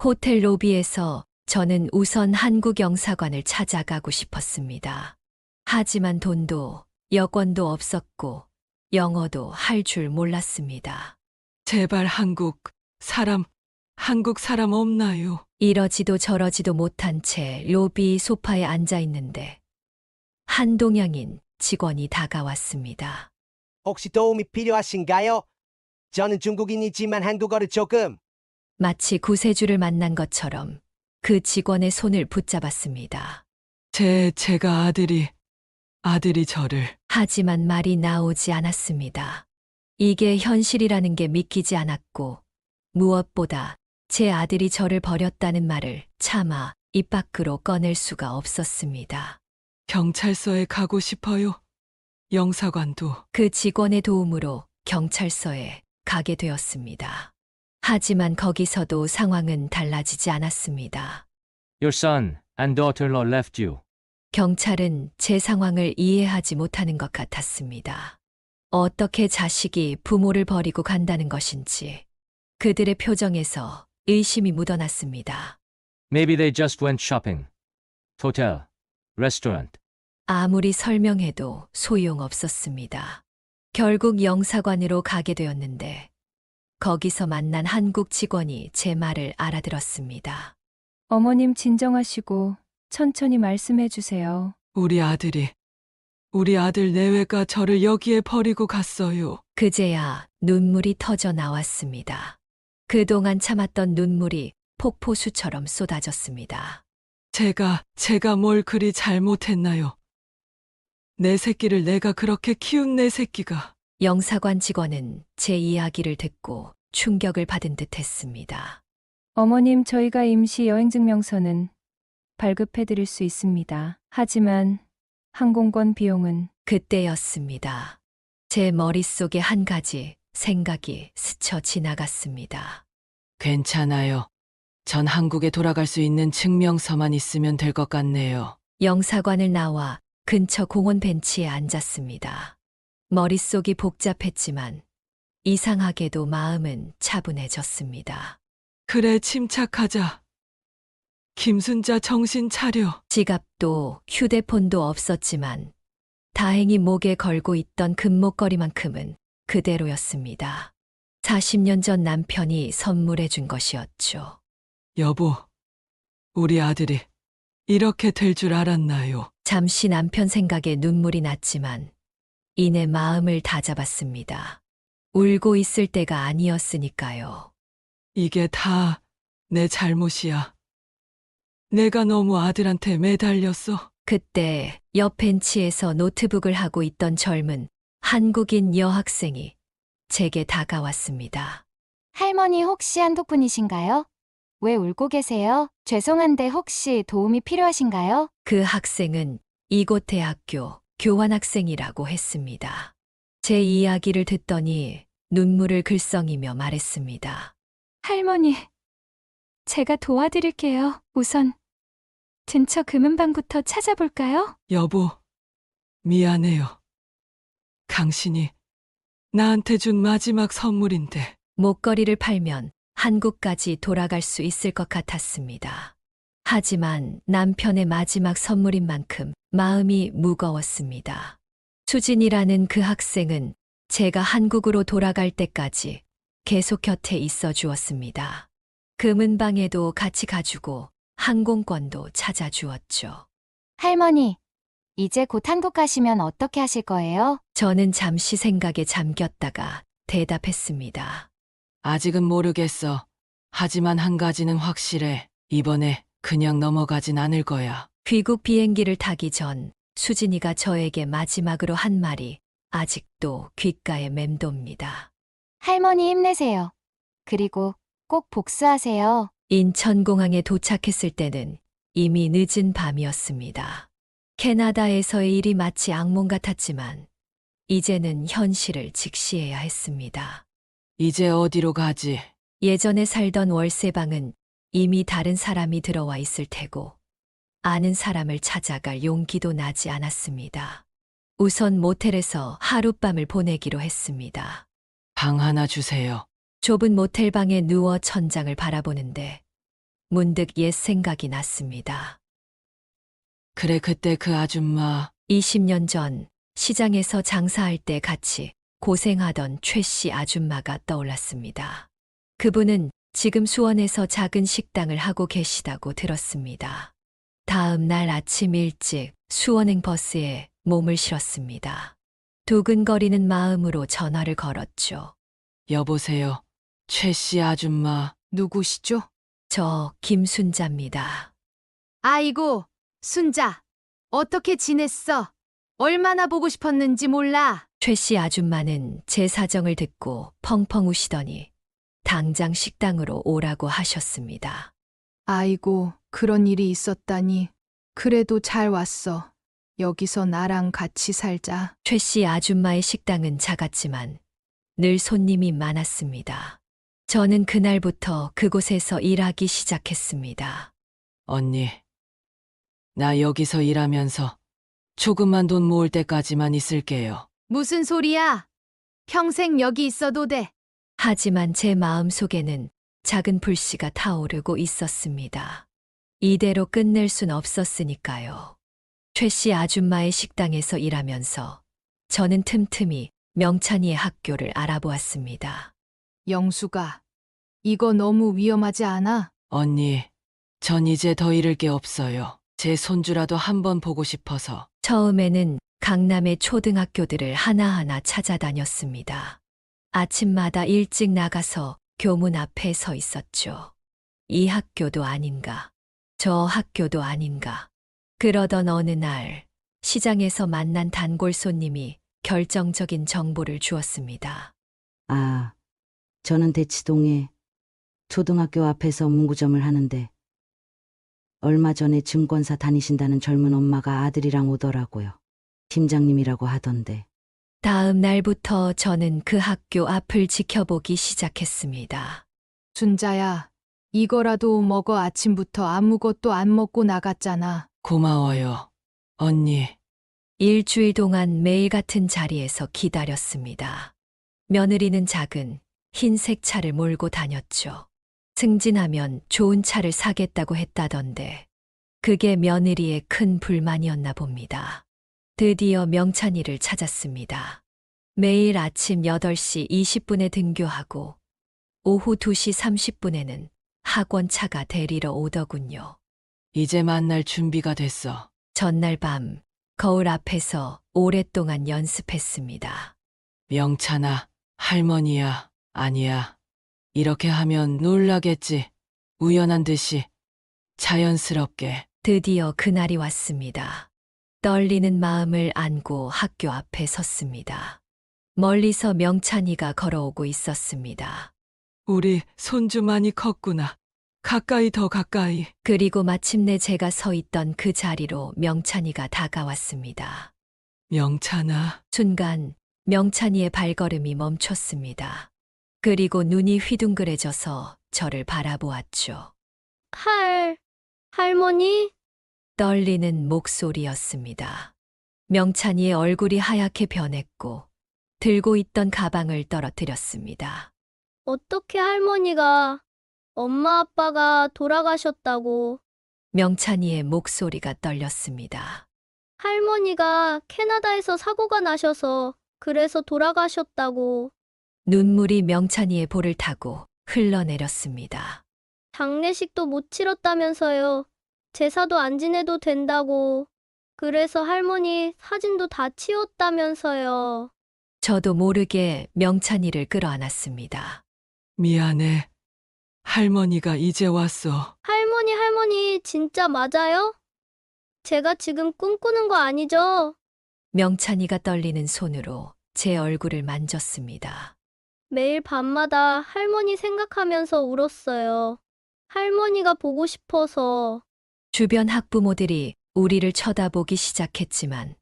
호텔 로비에서 저는 우선 한국 영사관을 찾아가고 싶었습니다. 하지만 돈도 여권도 없었고 영어도 할 줄 몰랐습니다. 제발 한국 사람 없나요? 이러지도 저러지도 못한 채 로비 소파에 앉아 있는데 한동양인 직원이 다가왔습니다. 혹시 도움이 필요하신가요? 저는 중국인이지만 한국어를 조금. 마치 구세주를 만난 것처럼 그 직원의 손을 붙잡았습니다. 제가 아들이 저를. 하지만 말이 나오지 않았습니다. 이게 현실이라는 게 믿기지 않았고 무엇보다 제 아들이 저를 버렸다는 말을 차마 입 밖으로 꺼낼 수가 없었습니다. 경찰서에 가고 싶어요. 영사관도. 그 직원의 도움으로 경찰서에 가게 되었습니다. 하지만 거기서도 상황은 달라지지 않았습니다. Your son and daughter-in-law left you. 경찰은 제 상황을 이해하지 못하는 것 같았습니다. 어떻게 자식이 부모를 버리고 간다는 것인지 그들의 표정에서 의심이 묻어났습니다. Maybe they just went shopping. Hotel, restaurant. 아무리 설명해도 소용없었습니다. 결국 영사관으로 가게 되었는데 거기서 만난 한국 직원이 제 말을 알아들었습니다. 어머님 진정하시고 천천히 말씀해 주세요. 우리 아들 내외가 저를 여기에 버리고 갔어요. 그제야 눈물이 터져 나왔습니다. 그동안 참았던 눈물이 폭포수처럼 쏟아졌습니다. 제가 뭘 그리 잘못했나요? 내 새끼를 내가 그렇게 키운 내 새끼가. 영사관 직원은 제 이야기를 듣고 충격을 받은 듯 했습니다. 어머님, 저희가 임시 여행증명서는 발급해 드릴 수 있습니다. 하지만 항공권 비용은. 그때였습니다. 제 머릿속에 한 가지 생각이 스쳐 지나갔습니다. 괜찮아요. 전 한국에 돌아갈 수 있는 증명서만 있으면 될 것 같네요. 영사관을 나와 근처 공원 벤치에 앉았습니다. 머릿속이 복잡했지만 이상하게도 마음은 차분해졌습니다. 그래, 침착하자. 김순자, 정신 차려. 지갑도 휴대폰도 없었지만 다행히 목에 걸고 있던 금목걸이만큼은 그대로였습니다. 40년 전 남편이 선물해 준 것이었죠. 여보, 우리 아들이 이렇게 될 줄 알았나요? 잠시 남편 생각에 눈물이 났지만 이내 마음을 다잡았습니다. 울고 있을 때가 아니었으니까요. 이게 다 내 잘못이야. 내가 너무 아들한테 매달렸어. 그때 옆 벤치에서 노트북을 하고 있던 젊은 한국인 여학생이 제게 다가왔습니다. 할머니 혹시 한국분이신가요? 왜 울고 계세요? 죄송한데 혹시 도움이 필요하신가요? 그 학생은 이곳 대학교 교환학생이라고 했습니다. 제 이야기를 듣더니 눈물을 글썽이며 말했습니다. 할머니, 제가 도와드릴게요. 우선 근처 금은방부터 찾아볼까요? 여보, 미안해요. 당신이 나한테 준 마지막 선물인데. 목걸이를 팔면 한국까지 돌아갈 수 있을 것 같았습니다. 하지만 남편의 마지막 선물인 만큼 마음이 무거웠습니다. 수진이라는 그 학생은 제가 한국으로 돌아갈 때까지 계속 곁에 있어 주었습니다. 금은방에도 같이 가주고 항공권도 찾아주었죠. 할머니, 이제 곧 한국 가시면 어떻게 하실 거예요? 저는 잠시 생각에 잠겼다가 대답했습니다. 아직은 모르겠어. 하지만 한 가지는 확실해. 이번에 그냥 넘어가진 않을 거야. 귀국 비행기를 타기 전 수진이가 저에게 마지막으로 한 말이 아직도 귓가에 맴돕니다. 할머니 힘내세요. 그리고 꼭 복수하세요. 인천공항에 도착했을 때는 이미 늦은 밤이었습니다. 캐나다에서의 일이 마치 악몽 같았지만 이제는 현실을 직시해야 했습니다. 이제 어디로 가지? 예전에 살던 월세방은 이미 다른 사람이 들어와 있을 테고 아는 사람을 찾아갈 용기도 나지 않았습니다. 우선 모텔에서 하룻밤을 보내기로 했습니다. 방 하나 주세요. 좁은 모텔방에 누워 천장을 바라보는데 문득 옛 생각이 났습니다. 그래, 그때 그 아줌마. 20년 전 시장에서 장사할 때 같이 고생하던 최 씨 아줌마가 떠올랐습니다. 그분은 지금 수원에서 작은 식당을 하고 계시다고 들었습니다. 다음 날 아침 일찍 수원행 버스에 몸을 실었습니다. 두근거리는 마음으로 전화를 걸었죠. 여보세요. 최 씨 아줌마. 누구시죠? 저 김순자입니다. 아이고, 순자. 어떻게 지냈어? 얼마나 보고 싶었는지 몰라. 최 씨 아줌마는 제 사정을 듣고 펑펑 우시더니 당장 식당으로 오라고 하셨습니다. 아이고, 그런 일이 있었다니. 그래도 잘 왔어. 여기서 나랑 같이 살자. 최 씨 아줌마의 식당은 작았지만 늘 손님이 많았습니다. 저는 그날부터 그곳에서 일하기 시작했습니다. 언니, 나 여기서 일하면서 조금만 돈 모을 때까지만 있을게요. 무슨 소리야? 평생 여기 있어도 돼. 하지만 제 마음속에는 작은 불씨가 타오르고 있었습니다. 이대로 끝낼 순 없었으니까요. 최 씨 아줌마의 식당에서 일하면서 저는 틈틈이 명찬이의 학교를 알아보았습니다. 영수가, 이거 너무 위험하지 않아? 언니, 전 이제 더 잃을 게 없어요. 제 손주라도 한번 보고 싶어서. 처음에는 강남의 초등학교들을 하나하나 찾아다녔습니다. 아침마다 일찍 나가서 교문 앞에 서 있었죠. 이 학교도 아닌가, 저 학교도 아닌가. 그러던 어느 날 시장에서 만난 단골 손님이 결정적인 정보를 주었습니다. 아, 저는 대치동에 초등학교 앞에서 문구점을 하는데 얼마 전에 증권사 다니신다는 젊은 엄마가 아들이랑 오더라고요. 팀장님이라고 하던데. 다음 날부터 저는 그 학교 앞을 지켜보기 시작했습니다. 준자야, 이거라도 먹어. 아침부터 아무것도 안 먹고 나갔잖아. 고마워요, 언니. 일주일 동안 매일 같은 자리에서 기다렸습니다. 며느리는 작은 흰색 차를 몰고 다녔죠. 승진하면 좋은 차를 사겠다고 했다던데 그게 며느리의 큰 불만이었나 봅니다. 드디어 명찬이를 찾았습니다. 매일 아침 8시 20분에 등교하고 오후 2시 30분에는 학원차가 데리러 오더군요. 이제 만날 준비가 됐어. 전날 밤 거울 앞에서 오랫동안 연습했습니다. 명찬아, 할머니야. 아니야. 이렇게 하면 놀라겠지. 우연한 듯이. 자연스럽게. 드디어 그날이 왔습니다. 떨리는 마음을 안고 학교 앞에 섰습니다. 멀리서 명찬이가 걸어오고 있었습니다. 우리 손주 많이 컸구나. 가까이 더 가까이. 그리고 마침내 제가 서 있던 그 자리로 명찬이가 다가왔습니다. 명찬아. 순간 명찬이의 발걸음이 멈췄습니다. 그리고 눈이 휘둥그레져서 저를 바라보았죠. 할머니? 떨리는 목소리였습니다. 명찬이의 얼굴이 하얗게 변했고 들고 있던 가방을 떨어뜨렸습니다. 어떻게 할머니가 엄마 아빠가 돌아가셨다고. 명찬이의 목소리가 떨렸습니다. 할머니가 캐나다에서 사고가 나셔서 그래서 돌아가셨다고. 눈물이 명찬이의 볼을 타고 흘러내렸습니다. 장례식도 못 치렀다면서요. 제사도 안 지내도 된다고. 그래서 할머니 사진도 다 치웠다면서요. 저도 모르게 명찬이를 끌어안았습니다. 미안해. 할머니가 이제 왔어. 할머니 진짜 맞아요? 제가 지금 꿈꾸는 거 아니죠? 명찬이가 떨리는 손으로 제 얼굴을 만졌습니다. 매일 밤마다 할머니 생각하면서 울었어요. 할머니가 보고 싶어서. 주변 학부모들이 우리를 쳐다보기 시작했지만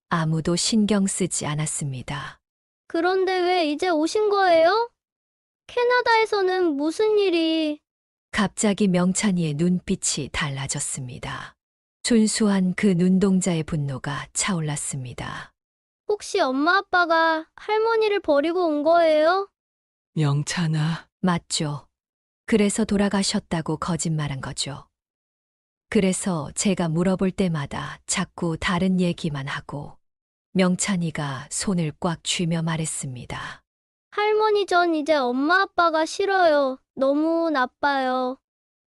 아무도 신경 쓰지 않았습니다. 그런데 왜 이제 오신 거예요? 캐나다에서는 무슨 일이? 갑자기 명찬이의 눈빛이 달라졌습니다. 순수한 그 눈동자의 분노가 차올랐습니다. 혹시 엄마 아빠가 할머니를 버리고 온 거예요? 명찬아. 맞죠. 그래서 돌아가셨다고 거짓말한 거죠. 그래서 제가 물어볼 때마다 자꾸 다른 얘기만 하고 명찬이가 손을 꽉 쥐며 말했습니다. 할머니 전 이제 엄마 아빠가 싫어요. 너무 나빠요.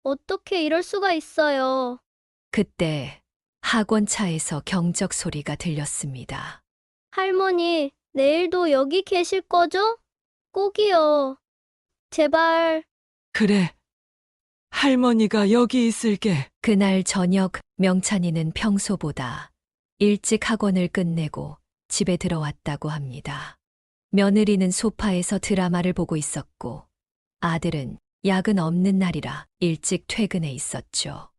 어떻게 이럴 수가 있어요. 그때 학원차에서 경적 소리가 들렸습니다. 할머니, 내일도 여기 계실 거죠? 꼭이요. 제발. 그래. 할머니가 여기 있을게. 그날 저녁 명찬이는 평소보다 일찍 학원을 끝내고 집에 들어왔다고 합니다. 며느리는 소파에서 드라마를 보고 있었고 아들은 야근 없는 날이라 일찍 퇴근해 있었죠.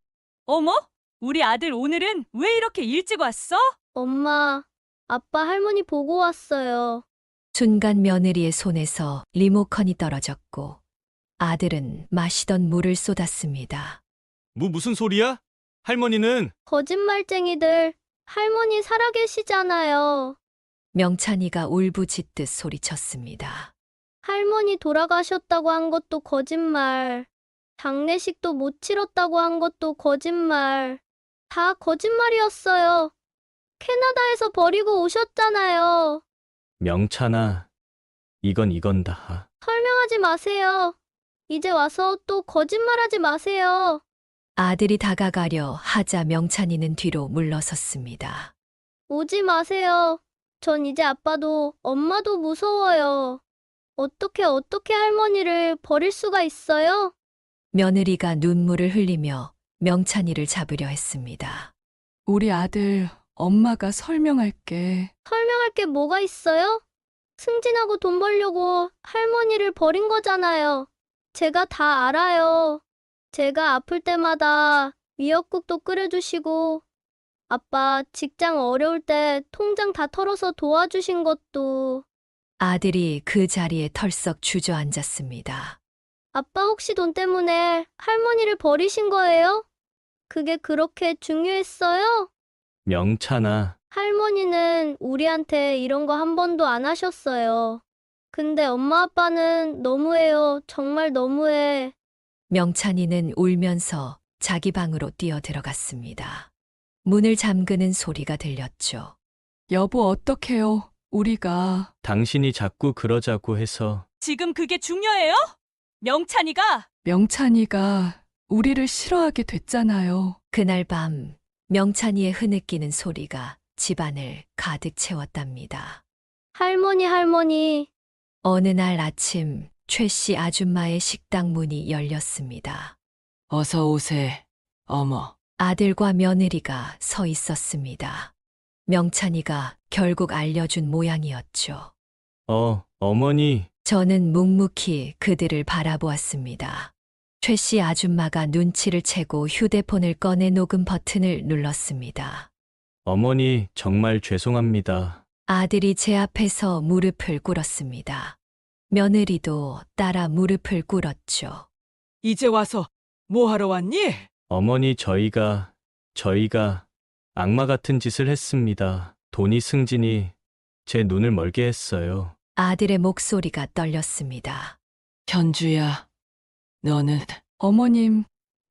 어머? 우리 아들 오늘은 왜 이렇게 일찍 왔어? 엄마, 아빠 할머니 보고 왔어요. 순간 며느리의 손에서 리모컨이 떨어졌고 아들은 마시던 물을 쏟았습니다. 무슨 소리야? 할머니는 거짓말쟁이들, 할머니 살아계시잖아요. 명찬이가 울부짖듯 소리쳤습니다. 할머니 돌아가셨다고 한 것도 거짓말. 장례식도 못 치렀다고 한 것도 거짓말. 다 거짓말이었어요. 캐나다에서 버리고 오셨잖아요. 명찬아, 이건 다. 설명하지 마세요. 이제 와서 또 거짓말하지 마세요. 아들이 다가가려 하자 명찬이는 뒤로 물러섰습니다. 오지 마세요. 전 이제 아빠도 엄마도 무서워요. 어떻게 할머니를 버릴 수가 있어요? 며느리가 눈물을 흘리며 명찬이를 잡으려 했습니다. 우리 아들, 엄마가 설명할게. 설명할 게 뭐가 있어요? 승진하고 돈 벌려고 할머니를 버린 거잖아요. 제가 다 알아요. 제가 아플 때마다 미역국도 끓여주시고 아빠 직장 어려울 때 통장 다 털어서 도와주신 것도. 아들이 그 자리에 털썩 주저앉았습니다. 아빠 혹시 돈 때문에 할머니를 버리신 거예요? 그게 그렇게 중요했어요? 명찬아, 할머니는 우리한테 이런 거 한 번도 안 하셨어요. 근데 엄마 아빠는 너무해요. 정말 너무해. 명찬이는 울면서 자기 방으로 뛰어들어갔습니다. 문을 잠그는 소리가 들렸죠. 여보, 어떡해요? 우리가. 당신이 자꾸 그러자고 해서 지금 그게 중요해요? 명찬이가 명찬이가 우리를 싫어하게 됐잖아요. 그날 밤 명찬이의 흐느끼는 소리가 집안을 가득 채웠답니다. 할머니. 어느 날 아침 최 씨 아줌마의 식당 문이 열렸습니다. 어서 오세, 어머. 아들과 며느리가 서 있었습니다. 명찬이가 결국 알려준 모양이었죠. 어머니, 저는 묵묵히 그들을 바라보았습니다. 최 씨 아줌마가 눈치를 채고 휴대폰을 꺼내 녹음 버튼을 눌렀습니다. 어머니, 정말 죄송합니다. 아들이 제 앞에서 무릎을 꿇었습니다. 며느리도 따라 무릎을 꿇었죠. 이제 와서 뭐 하러 왔니? 어머니, 저희가 악마 같은 짓을 했습니다. 돈이 승진이 제 눈을 멀게 했어요. 아들의 목소리가 떨렸습니다. 현주야, 너는. 어머님,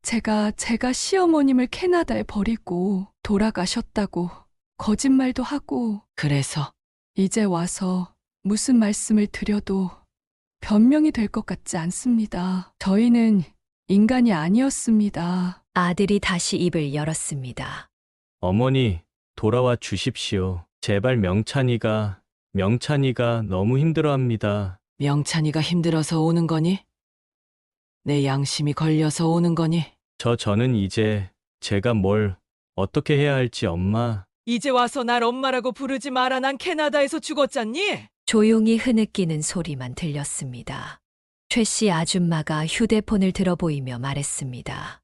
제가 시어머님을 캐나다에 버리고 돌아가셨다고 거짓말도 하고. 그래서? 이제 와서 무슨 말씀을 드려도 변명이 될 것 같지 않습니다. 저희는 인간이 아니었습니다. 아들이 다시 입을 열었습니다. 어머니, 돌아와 주십시오. 제발 명찬이가 너무 힘들어합니다. 명찬이가 힘들어서 오는 거니? 내 양심이 걸려서 오는 거니? 저는 이제 제가 뭘 어떻게 해야 할지 엄마. 이제 와서 날 엄마라고 부르지 마라. 난 캐나다에서 죽었잖니? 조용히 흐느끼는 소리만 들렸습니다. 최 씨 아줌마가 휴대폰을 들어 보이며 말했습니다.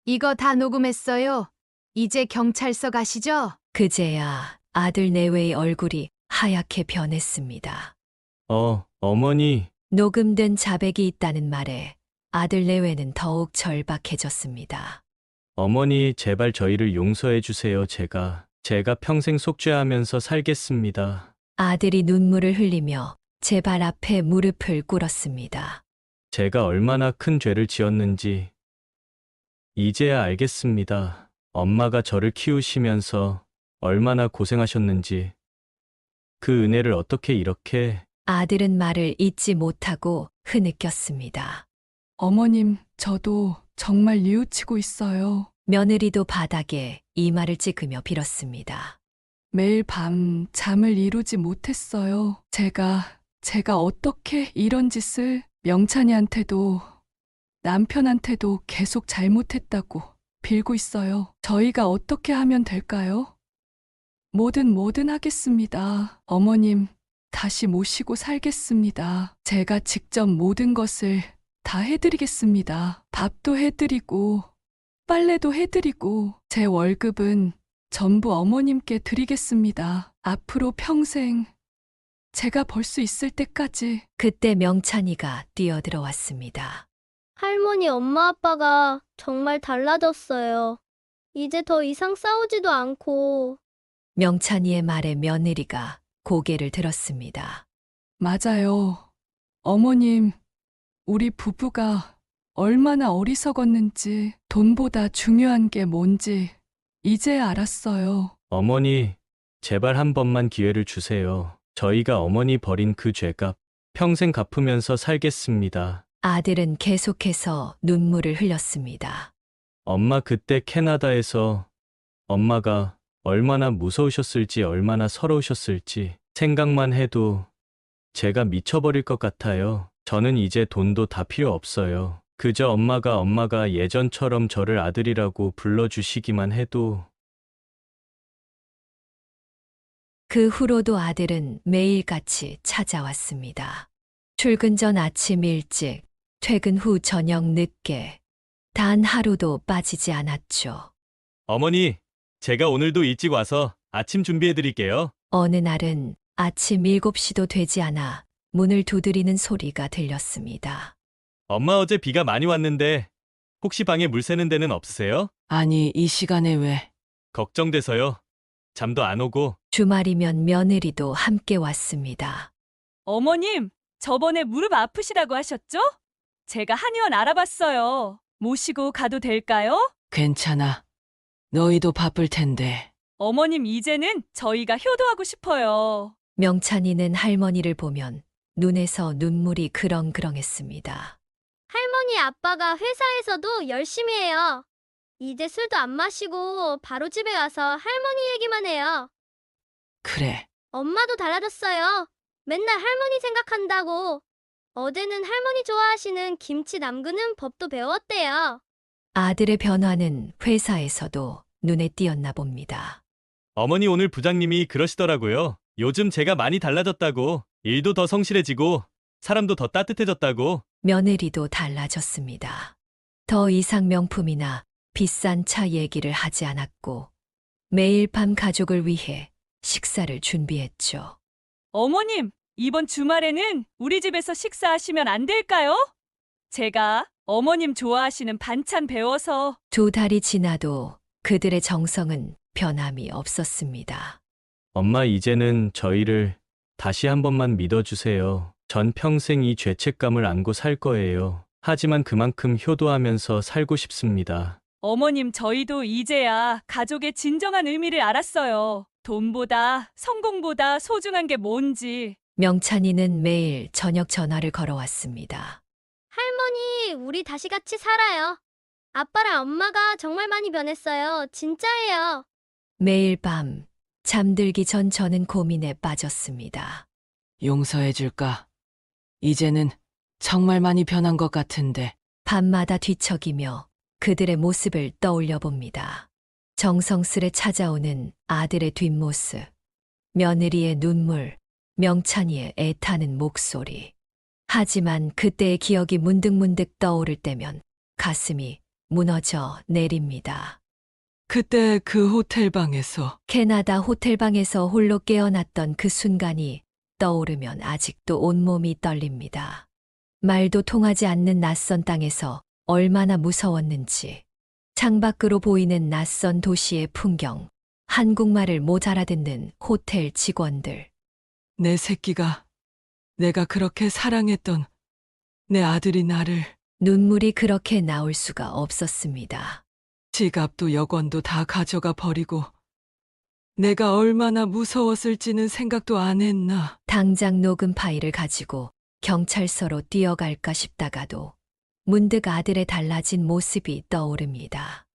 이거 다 녹음했어요. 이제 경찰서 가시죠? 그제야 아들 내외의 얼굴이 하얗게 변했습니다. 어머니. 녹음된 자백이 있다는 말에 아들 내외는 더욱 절박해졌습니다. 어머니, 제발 저희를 용서해 주세요. 제가 평생 속죄하면서 살겠습니다. 아들이 눈물을 흘리며 제 발 앞에 무릎을 꿇었습니다. 제가 얼마나 큰 죄를 지었는지 이제야 알겠습니다. 엄마가 저를 키우시면서 얼마나 고생하셨는지, 그 은혜를 어떻게 이렇게. 아들은 말을 잇지 못하고 흐느꼈습니다. 어머님, 저도 정말 뉘우치고 있어요. 며느리도 바닥에 이마를 찍으며 빌었습니다. 매일 밤 잠을 이루지 못했어요. 제가 어떻게 이런 짓을. 명찬이한테도 남편한테도 계속 잘못했다고 빌고 있어요. 저희가 어떻게 하면 될까요? 뭐든 하겠습니다. 어머님, 다시 모시고 살겠습니다. 제가 직접 모든 것을 다 해드리겠습니다. 밥도 해드리고 빨래도 해드리고 제 월급은 전부 어머님께 드리겠습니다. 앞으로 평생 제가 벌 수 있을 때까지. 그때 명찬이가 뛰어들어왔습니다. 할머니, 엄마 아빠가 정말 달라졌어요. 이제 더 이상 싸우지도 않고. 명찬이의 말에 며느리가 고개를 들었습니다. 맞아요. 어머님, 우리 부부가 얼마나 어리석었는지, 돈보다 중요한 게 뭔지 이제 알았어요. 어머니, 제발 한 번만 기회를 주세요. 저희가 어머니 버린 그 죄값 평생 갚으면서 살겠습니다. 아들은 계속해서 눈물을 흘렸습니다. 엄마, 그때 캐나다에서 엄마가 얼마나 무서우셨을지, 얼마나 서러우셨을지 생각만 해도 제가 미쳐버릴 것 같아요. 저는 이제 돈도 다 필요 없어요. 그저 엄마가 예전처럼 저를 아들이라고 불러주시기만 해도. 그 후로도 아들은 매일같이 찾아왔습니다. 출근 전 아침 일찍, 퇴근 후 저녁 늦게, 단 하루도 빠지지 않았죠. 어머니, 제가 오늘도 일찍 와서 아침 준비해 드릴게요. 어느 날은 아침 7시도 되지 않아 문을 두드리는 소리가 들렸습니다. 엄마 어제 비가 많이 왔는데 혹시 방에 물 새는 데는 없으세요? 아니, 이 시간에 왜? 걱정돼서요. 잠도 안 오고. 주말이면 며느리도 함께 왔습니다. 어머님, 저번에 무릎 아프시다고 하셨죠? 제가 한의원 알아봤어요. 모시고 가도 될까요? 괜찮아. 너희도 바쁠 텐데. 어머님, 이제는 저희가 효도하고 싶어요. 명찬이는 할머니를 보면 눈에서 눈물이 그렁그렁했습니다. 할머니 아빠가 회사에서도 열심히 해요. 이제 술도 안 마시고 바로 집에 와서 할머니 얘기만 해요. 그래. 엄마도 달라졌어요. 맨날 할머니 생각한다고. 어제는 할머니 좋아하시는 김치 담그는 법도 배웠대요. 아들의 변화는 회사에서도 눈에 띄었나 봅니다. 어머니 오늘 부장님이 그러시더라고요. 요즘 제가 많이 달라졌다고. 일도 더 성실해지고 사람도 더 따뜻해졌다고. 며느리도 달라졌습니다. 더 이상 명품이나 비싼 차 얘기를 하지 않았고 매일 밤 가족을 위해 식사를 준비했죠. 어머님, 이번 주말에는 우리 집에서 식사하시면 안 될까요? 제가 어머님 좋아하시는 반찬 배워서. 2달이 지나도 그들의 정성은 변함이 없었습니다. 엄마 이제는 저희를 다시 한 번만 믿어주세요. 전 평생 이 죄책감을 안고 살 거예요. 하지만 그만큼 효도하면서 살고 싶습니다. 어머님, 저희도 이제야 가족의 진정한 의미를 알았어요. 돈보다 성공보다 소중한 게 뭔지. 명찬이는 매일 저녁 전화를 걸어왔습니다. 할머니, 우리 다시 같이 살아요. 아빠랑 엄마가 정말 많이 변했어요. 진짜예요. 매일 밤 잠들기 전 저는 고민에 빠졌습니다. 용서해줄까? 이제는 정말 많이 변한 것 같은데. 밤마다 뒤척이며 그들의 모습을 떠올려 봅니다. 정성스레 찾아오는 아들의 뒷모습, 며느리의 눈물, 명찬이의 애타는 목소리. 하지만 그때의 기억이 문득문득 떠오를 때면 가슴이 무너져 내립니다. 그때 그 호텔방에서 캐나다 호텔방에서 홀로 깨어났던 그 순간이 떠오르면 아직도 온몸이 떨립니다. 말도 통하지 않는 낯선 땅에서 얼마나 무서웠는지. 창밖으로 보이는 낯선 도시의 풍경, 한국말을 못 알아듣는 호텔 직원들. 내 새끼가 내가 그렇게 사랑했던 내 아들이 나를. 눈물이 그렇게 나올 수가 없었습니다. 지갑도 여권도 다 가져가 버리고 내가 얼마나 무서웠을지는 생각도 안 했나. 당장 녹음 파일을 가지고 경찰서로 뛰어갈까 싶다가도 문득 아들의 달라진 모습이 떠오릅니다.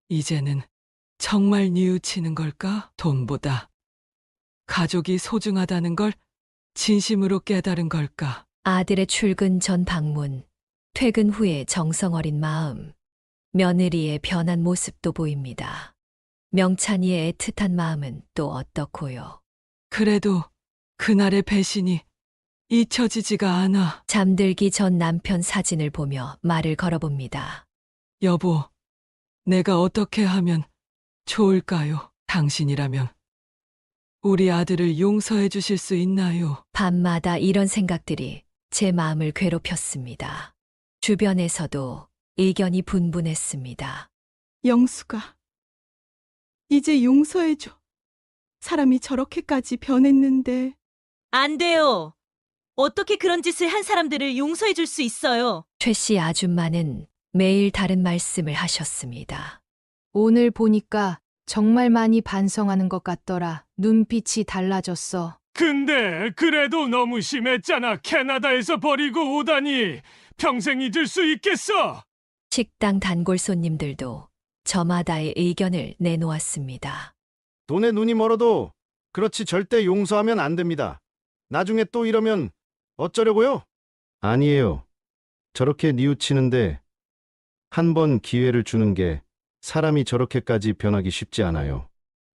이제는 정말 뉘우치는 걸까? 돈보다 가족이 소중하다는 걸 진심으로 깨달은 걸까? 아들의 출근 전 방문, 퇴근 후에 정성 어린 마음, 며느리의 변한 모습도 보입니다. 명찬이의 애틋한 마음은 또 어떻고요? 그래도 그날의 배신이 잊혀지지가 않아. 잠들기 전 남편 사진을 보며 말을 걸어봅니다. 여보, 내가 어떻게 하면 좋을까요? 당신이라면 우리 아들을 용서해 주실 수 있나요? 밤마다 이런 생각들이 제 마음을 괴롭혔습니다. 주변에서도 의견이 분분했습니다. 영수가 이제 용서해줘. 사람이 저렇게까지 변했는데. 안 돼요. 어떻게 그런 짓을 한 사람들을 용서해 줄 수 있어요? 최 씨 아줌마는 매일 다른 말씀을 하셨습니다. 오늘 보니까 정말 많이 반성하는 것 같더라. 눈빛이 달라졌어. 근데 그래도 너무 심했잖아. 캐나다에서 버리고 오다니. 평생 잊을 수 있겠어? 식당 단골 손님들도 저마다의 의견을 내놓았습니다. 돈에 눈이 멀어도 그렇지 절대 용서하면 안 됩니다. 나중에 또 이러면 어쩌려고요? 아니에요. 저렇게 뉘우치는데 한 번 기회를 주는 게 사람이 저렇게까지 변하기 쉽지 않아요.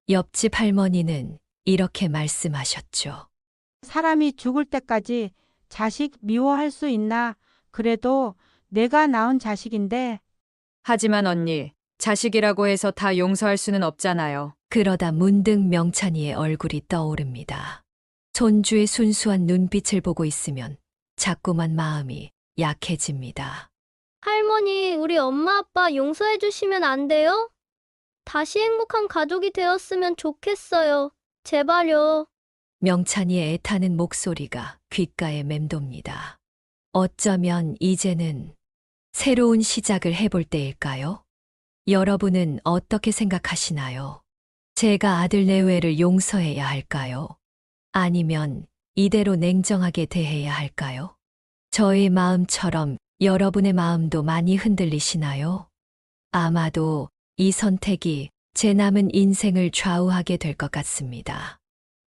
옆집 할머니는 이렇게 말씀하셨죠. 사람이 죽을 때까지 자식 미워할 수 있나? 그래도 내가 낳은 자식인데. 하지만 언니, 자식이라고 해서 다 용서할 수는 없잖아요. 그러다 문득 명찬이의 얼굴이 떠오릅니다. 손주의 순수한 눈빛을 보고 있으면 자꾸만 마음이 약해집니다. 할머니, 우리 엄마 아빠 용서해 주시면 안 돼요? 다시 행복한 가족이 되었으면 좋겠어요. 제발요. 명찬이의 애타는 목소리가 귓가에 맴돕니다. 어쩌면 이제는 새로운 시작을 해볼 때일까요? 여러분은 어떻게 생각하시나요? 제가 아들 내외를 용서해야 할까요? 아니면 이대로 냉정하게 대해야 할까요? 저의 마음처럼 여러분의 마음도 많이 흔들리시나요? 아마도 이 선택이 제 남은 인생을 좌우하게 될 것 같습니다.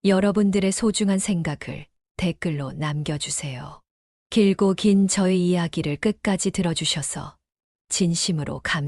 여러분들의 소중한 생각을 댓글로 남겨주세요. 길고 긴 저의 이야기를 끝까지 들어주셔서 진심으로 감사합니다.